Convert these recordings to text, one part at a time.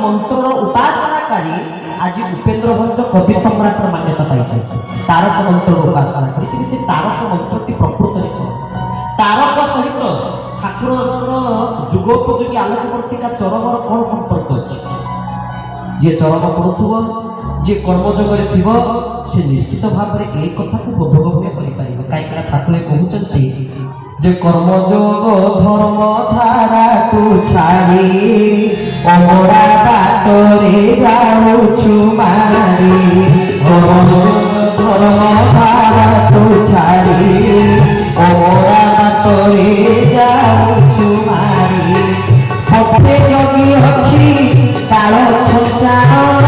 मंत्र उपासनाकारी आज उपेन्द्र भंज कवि सम्राट मान्यता पाई तारक मंत्र उपासना करी से तारक मंत्रटी प्रकृत तारक सहित ठाकुर जुगोपयोगी आलोकवर्तिका चरमर कौन संपर्क अच्छी जी चरम पढ़ुव जी कर्मजोगे थी से निश्चित भाव में एक कथा को बोधगम्य कर कहीं ठाकुर कहते जे कर्मजोग धर्म धारा तू छाड़ी अमरा बाटरे जाऊछु मारी धर्म धारा तू छाड़ी अमरा बाटरे जाऊछु मारी पथे जगी अछि काल छंचाण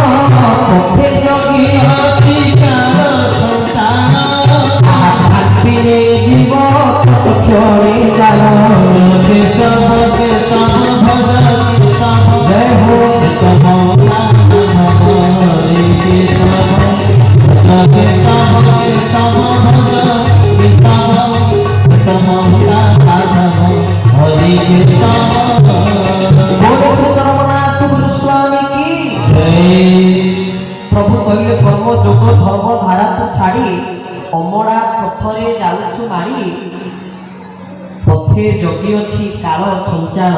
पथे जगी अछि काल छंचाण छापिले जीव क्षणे जानो केशव केशव भगत जय हो कमला हरे केशव केशव केशव भगत केशव कमला हरे केशव स्वामी की जय। प्रभु कहले कर्म जोग धर्म धारा तो छाड़ी अमड़ा पथरे जाउछु माड़ी पथे जगी अछि काल छंचाण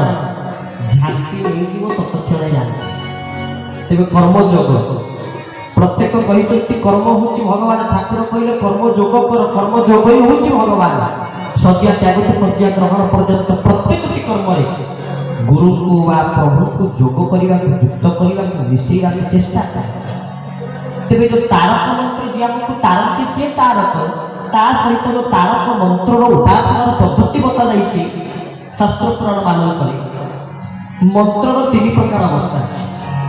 झांकी नहीं जीव तत्क्षणे जाने तेबे कर्म जोग प्रत्येक कहिचंती कर्म होची भगवान ठाकुर कहले कर्म जोग कर कर्म जोग ही होची भगवान सज्जा त्याग तो सज्जा ग्रहण पर्यंत प्रत्येकटी कर्म रे गुरु को वा प्रभु को जोग करने को युक्त करने को मिसेगा चेष्टा तेरे जो तारक मंत्र जी आपको तारक से तारक ता सहित जो तारक मंत्र उपासना पद्धति बता जाइए शास्त्र पुराण मानन करे मंत्र तीन प्रकार अवस्था अच्छी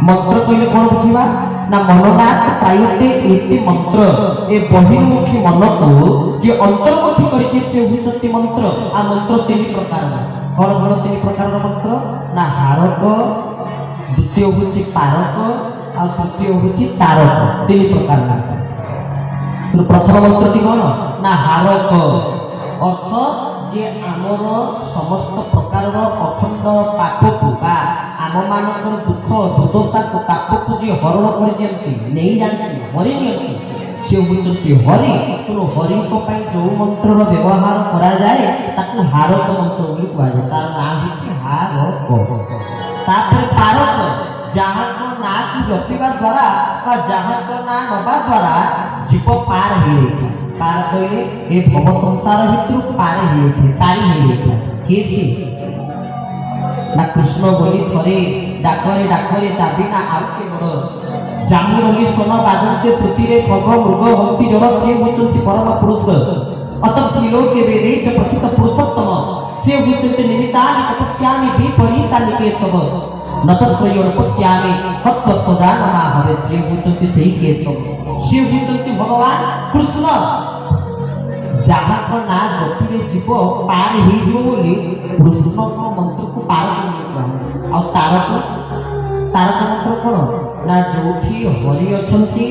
मंत्र कहले कौन बुझा ना मननाथ प्रायते एति मंत्र ए बहिर्मुखी मन को जे अंतर्मुखी करके से होचंती मंत्र आ मंत्र तीन प्रकार कौन कौन तीन प्रकार मंत्र ना हारक द्वितीय होची पारक आ तृतीय होची तारक तीन प्रकार तो प्रथम मंत्रटी कौन ना हारक अर्थ जे आमर समस्त प्रकार अखंड पाप को बा आम मानक दुख दुर्दशा को ताप को जे हरण कर दियंती नहीं जानती हरि नियंती से होचंती हरि तेणु हरि को पाई जो मंत्र व्यवहार करा जाए ताकू हारक मंत्र बोली कहा जाए तार नाम होची हारक तापर पारक जहाँ को ना को जपिबा द्वारा बा जहाँ को ना नबा द्वारा जीव पार हे पार कहले ए भव संसार भितर पार हे तारी हे केसे ना कृष्ण बोली थरे डाकरे दाबी ना आउ के बड़ जामु रंगी सोन बाजते श्रुति रे खग मृग हंती जड़ से होचंती परम पुरुष अत श्रीलोके वेदे च प्रथित पुरुषोत्तम से होचंती निमित्तानि तपस्यामि विपरीतानि केशव न तो स्वयं पश्यामि तत्व सदा नमा हरे से होचंती सही केशव से होचंती भगवान कृष्ण जहाँ को ना जपिले जीव पार ही जीव बोली कृष्ण को मंत्र को पार कर आ तारक मंत्र कौन ना जोठी हरि अछंती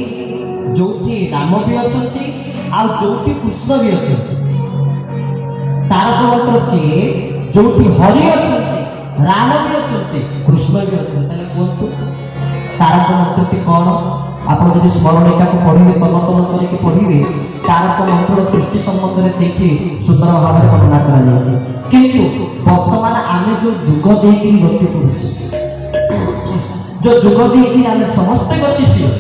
जोठी राम भी अछंती आ जोठी कृष्ण भी अछंती तारक मंत्र से जोठी हरि अछंती राम भी अछंती कृष्ण भी अछंती ताले कोंतु तारक मंत्रटी कौन आपण जदि स्मरणिका को पढ़िबे तन करके पढ़िबे तारक मंत्र सृष्टि संबंध में सेठी सुंदर भाव में वर्णना करा जाय किंतु वर्तमान आमे जो जुग देकी गति करूछे जो जुग देकी आमे समस्त गतिशील